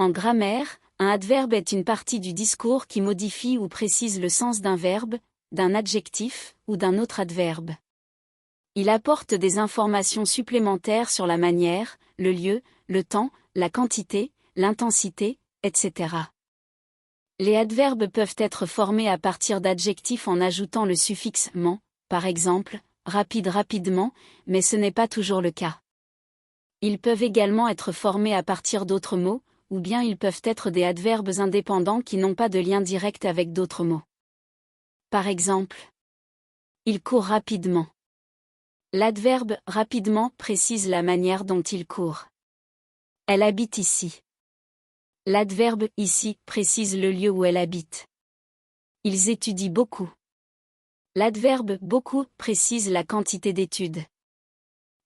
En grammaire, un adverbe est une partie du discours qui modifie ou précise le sens d'un verbe, d'un adjectif ou d'un autre adverbe. Il apporte des informations supplémentaires sur la manière, le lieu, le temps, la quantité, l'intensité, etc. Les adverbes peuvent être formés à partir d'adjectifs en ajoutant le suffixe « ment », par exemple, rapide rapidement, mais ce n'est pas toujours le cas. Ils peuvent également être formés à partir d'autres mots, ou bien ils peuvent être des adverbes indépendants qui n'ont pas de lien direct avec d'autres mots. Par exemple, il court rapidement. L'adverbe « rapidement » précise la manière dont il court. Elle habite ici. L'adverbe « ici » précise le lieu où elle habite. Ils étudient beaucoup. L'adverbe « beaucoup » précise la quantité d'études.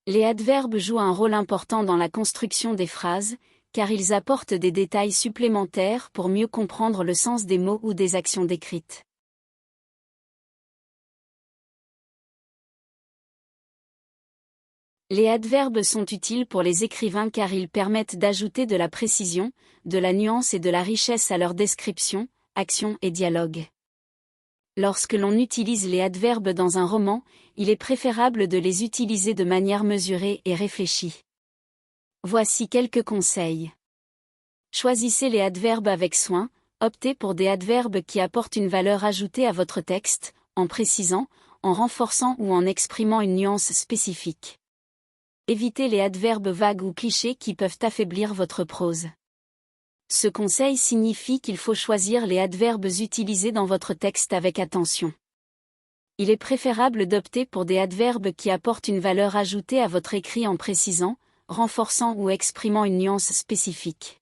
Les adverbes jouent un rôle important dans la construction des phrases, car ils apportent des détails supplémentaires pour mieux comprendre le sens des mots ou des actions décrites. Les adverbes sont utiles pour les écrivains car ils permettent d'ajouter de la précision, de la nuance et de la richesse à leur description, action et dialogue. Lorsque l'on utilise les adverbes dans un roman, il est préférable de les utiliser de manière mesurée et réfléchie. Voici quelques conseils. Choisissez les adverbes avec soin, optez pour des adverbes qui apportent une valeur ajoutée à votre texte, en précisant, en renforçant ou en exprimant une nuance spécifique. Évitez les adverbes vagues ou clichés qui peuvent affaiblir votre prose. Ce conseil signifie qu'il faut choisir les adverbes utilisés dans votre texte avec attention. Il est préférable d'opter pour des adverbes qui apportent une valeur ajoutée à votre écrit en précisant, renforçant ou exprimant une nuance spécifique.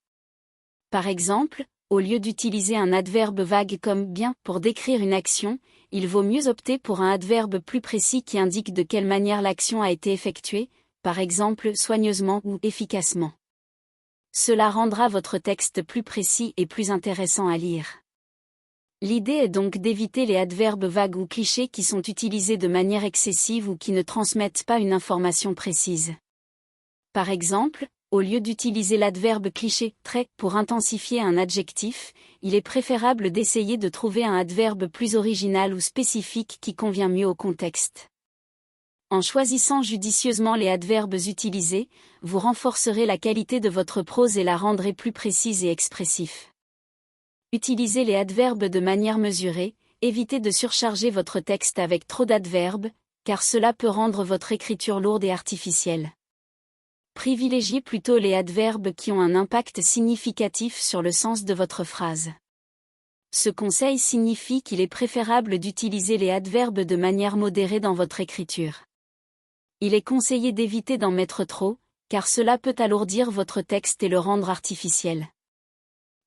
Par exemple, au lieu d'utiliser un adverbe vague comme « bien » pour décrire une action, il vaut mieux opter pour un adverbe plus précis qui indique de quelle manière l'action a été effectuée, par exemple soigneusement ou efficacement. Cela rendra votre texte plus précis et plus intéressant à lire. L'idée est donc d'éviter les adverbes vagues ou clichés qui sont utilisés de manière excessive ou qui ne transmettent pas une information précise. Par exemple, au lieu d'utiliser l'adverbe cliché « très » pour intensifier un adjectif, il est préférable d'essayer de trouver un adverbe plus original ou spécifique qui convient mieux au contexte. En choisissant judicieusement les adverbes utilisés, vous renforcerez la qualité de votre prose et la rendrez plus précise et expressive. Utilisez les adverbes de manière mesurée, évitez de surcharger votre texte avec trop d'adverbes, car cela peut rendre votre écriture lourde et artificielle. Privilégiez plutôt les adverbes qui ont un impact significatif sur le sens de votre phrase. Ce conseil signifie qu'il est préférable d'utiliser les adverbes de manière modérée dans votre écriture. Il est conseillé d'éviter d'en mettre trop, car cela peut alourdir votre texte et le rendre artificiel.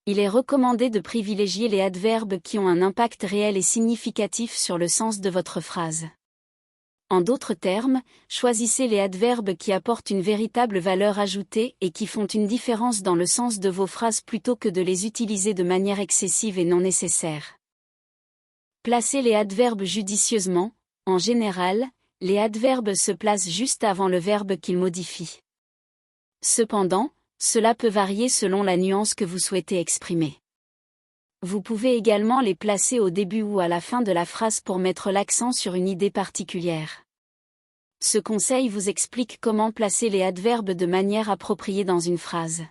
Il est recommandé de privilégier les adverbes qui ont un impact réel et significatif sur le sens de votre phrase. En d'autres termes, choisissez les adverbes qui apportent une véritable valeur ajoutée et qui font une différence dans le sens de vos phrases plutôt que de les utiliser de manière excessive et non nécessaire. Placez les adverbes judicieusement. En général, les adverbes se placent juste avant le verbe qu'ils modifient. Cependant, cela peut varier selon la nuance que vous souhaitez exprimer. Vous pouvez également les placer au début ou à la fin de la phrase pour mettre l'accent sur une idée particulière. Ce conseil vous explique comment placer les adverbes de manière appropriée dans une phrase.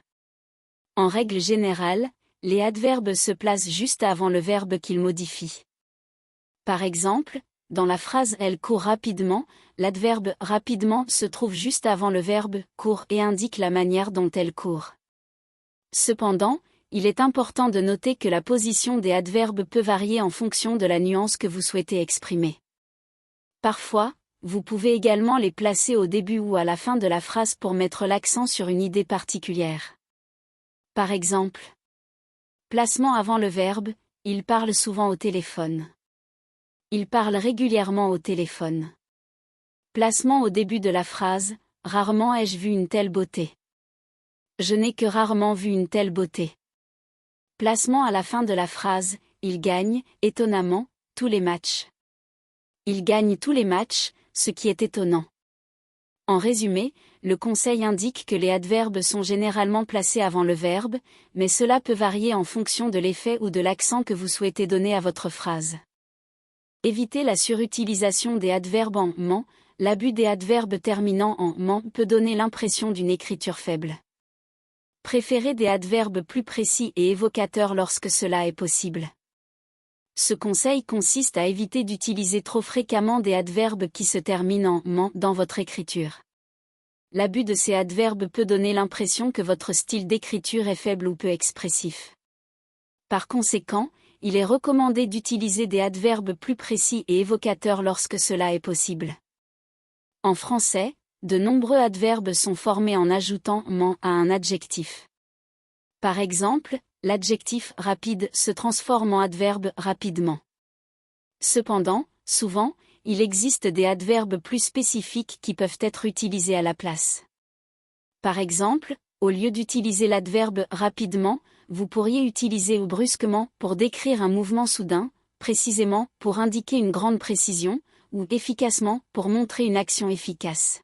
En règle générale, les adverbes se placent juste avant le verbe qu'ils modifient. Par exemple, dans la phrase « Elle court rapidement », l'adverbe « rapidement » se trouve juste avant le verbe « court » et indique la manière dont elle court. Cependant, il est important de noter que la position des adverbes peut varier en fonction de la nuance que vous souhaitez exprimer. Parfois, vous pouvez également les placer au début ou à la fin de la phrase pour mettre l'accent sur une idée particulière. Par exemple, placement avant le verbe « Il parle souvent au téléphone ». Il parle régulièrement au téléphone. Placement au début de la phrase « Rarement ai-je vu une telle beauté ». Je n'ai que rarement vu une telle beauté. Placement à la fin de la phrase « Il gagne, étonnamment, tous les matchs ». Il gagne tous les matchs, ce qui est étonnant. En résumé, le conseil indique que les adverbes sont généralement placés avant le verbe, mais cela peut varier en fonction de l'effet ou de l'accent que vous souhaitez donner à votre phrase. Évitez la surutilisation des adverbes en ment. L'abus des adverbes terminant en ment peut donner l'impression d'une écriture faible. Préférez des adverbes plus précis et évocateurs lorsque cela est possible. Ce conseil consiste à éviter d'utiliser trop fréquemment des adverbes qui se terminent en ment dans votre écriture. L'abus de ces adverbes peut donner l'impression que votre style d'écriture est faible ou peu expressif. Par conséquent, il est recommandé d'utiliser des adverbes plus précis et évocateurs lorsque cela est possible. En français, de nombreux adverbes sont formés en ajoutant ment à un adjectif. Par exemple, l'adjectif rapide se transforme en adverbe rapidement. Cependant, souvent, il existe des adverbes plus spécifiques qui peuvent être utilisés à la place. Par exemple, au lieu d'utiliser l'adverbe rapidement, vous pourriez utiliser ou brusquement pour décrire un mouvement soudain, précisément pour indiquer une grande précision, ou efficacement pour montrer une action efficace.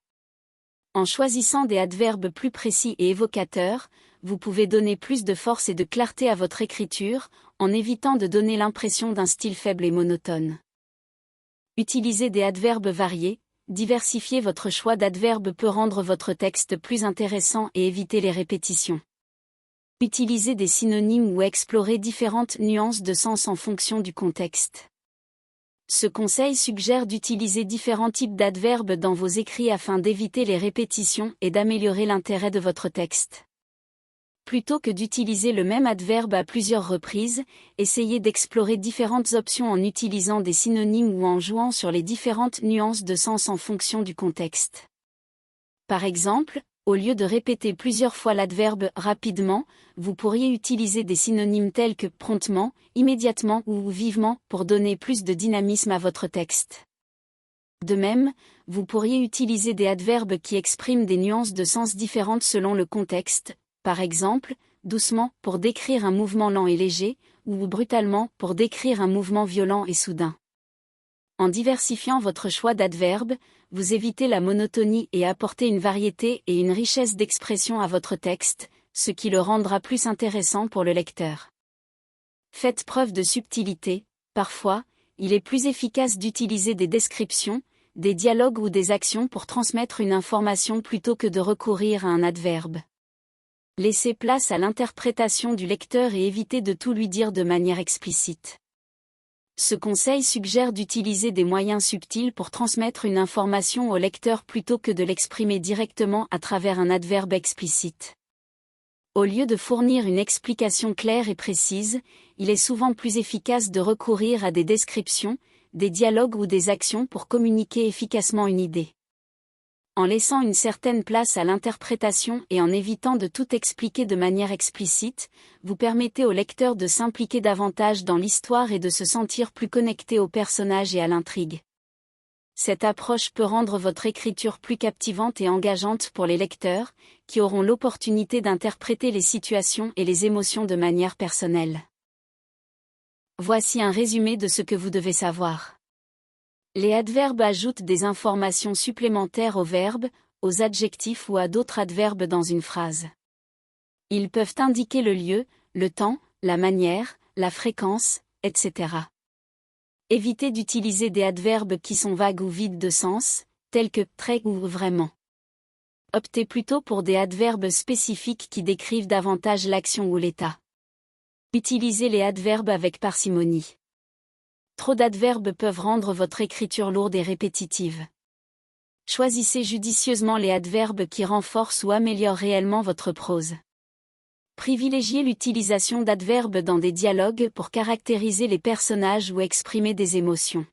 En choisissant des adverbes plus précis et évocateurs, vous pouvez donner plus de force et de clarté à votre écriture, en évitant de donner l'impression d'un style faible et monotone. Utilisez des adverbes variés, diversifier votre choix d'adverbes peut rendre votre texte plus intéressant et éviter les répétitions. Utilisez des synonymes ou explorer différentes nuances de sens en fonction du contexte. Ce conseil suggère d'utiliser différents types d'adverbes dans vos écrits afin d'éviter les répétitions et d'améliorer l'intérêt de votre texte. Plutôt que d'utiliser le même adverbe à plusieurs reprises, essayez d'explorer différentes options en utilisant des synonymes ou en jouant sur les différentes nuances de sens en fonction du contexte. Par exemple, au lieu de répéter plusieurs fois l'adverbe rapidement, vous pourriez utiliser des synonymes tels que promptement, immédiatement ou vivement pour donner plus de dynamisme à votre texte. De même, vous pourriez utiliser des adverbes qui expriment des nuances de sens différentes selon le contexte, par exemple, doucement pour décrire un mouvement lent et léger, ou brutalement pour décrire un mouvement violent et soudain. En diversifiant votre choix d'adverbes, vous évitez la monotonie et apportez une variété et une richesse d'expression à votre texte, ce qui le rendra plus intéressant pour le lecteur. Faites preuve de subtilité, parfois, il est plus efficace d'utiliser des descriptions, des dialogues ou des actions pour transmettre une information plutôt que de recourir à un adverbe. Laissez place à l'interprétation du lecteur et évitez de tout lui dire de manière explicite. Ce conseil suggère d'utiliser des moyens subtils pour transmettre une information au lecteur plutôt que de l'exprimer directement à travers un adverbe explicite. Au lieu de fournir une explication claire et précise, il est souvent plus efficace de recourir à des descriptions, des dialogues ou des actions pour communiquer efficacement une idée. En laissant une certaine place à l'interprétation et en évitant de tout expliquer de manière explicite, vous permettez au lecteur de s'impliquer davantage dans l'histoire et de se sentir plus connecté au personnage et à l'intrigue. Cette approche peut rendre votre écriture plus captivante et engageante pour les lecteurs, qui auront l'opportunité d'interpréter les situations et les émotions de manière personnelle. Voici un résumé de ce que vous devez savoir. Les adverbes ajoutent des informations supplémentaires aux verbes, aux adjectifs ou à d'autres adverbes dans une phrase. Ils peuvent indiquer le lieu, le temps, la manière, la fréquence, etc. Évitez d'utiliser des adverbes qui sont vagues ou vides de sens, tels que très ou vraiment. Optez plutôt pour des adverbes spécifiques qui décrivent davantage l'action ou l'état. Utilisez les adverbes avec parcimonie. Trop d'adverbes peuvent rendre votre écriture lourde et répétitive. Choisissez judicieusement les adverbes qui renforcent ou améliorent réellement votre prose. Privilégiez l'utilisation d'adverbes dans des dialogues pour caractériser les personnages ou exprimer des émotions.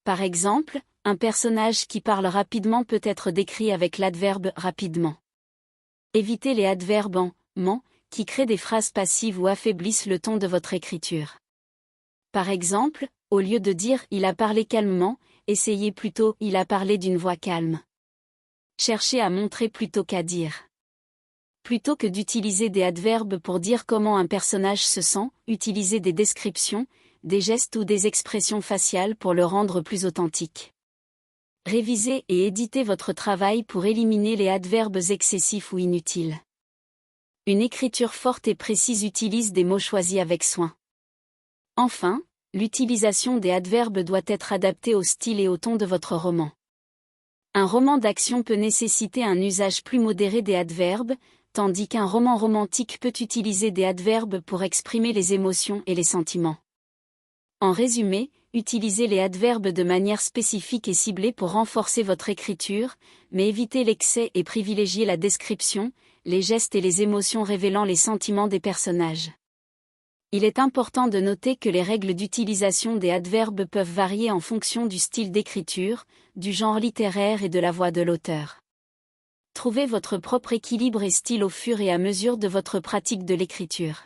Par exemple, un personnage qui parle rapidement peut être décrit avec l'adverbe rapidement. Évitez les adverbes en ment qui créent des phrases passives ou affaiblissent le ton de votre écriture. Par exemple, au lieu de dire « il a parlé calmement », essayez plutôt « il a parlé d'une voix calme ». Cherchez à montrer plutôt qu'à dire. Plutôt que d'utiliser des adverbes pour dire comment un personnage se sent, utilisez des descriptions, des gestes ou des expressions faciales pour le rendre plus authentique. Révisez et éditez votre travail pour éliminer les adverbes excessifs ou inutiles. Une écriture forte et précise utilise des mots choisis avec soin. Enfin, l'utilisation des adverbes doit être adaptée au style et au ton de votre roman. Un roman d'action peut nécessiter un usage plus modéré des adverbes, tandis qu'un roman romantique peut utiliser des adverbes pour exprimer les émotions et les sentiments. En résumé, utilisez les adverbes de manière spécifique et ciblée pour renforcer votre écriture, mais évitez l'excès et privilégiez la description, les gestes et les émotions révélant les sentiments des personnages. Il est important de noter que les règles d'utilisation des adverbes peuvent varier en fonction du style d'écriture, du genre littéraire et de la voix de l'auteur. Trouvez votre propre équilibre et style au fur et à mesure de votre pratique de l'écriture.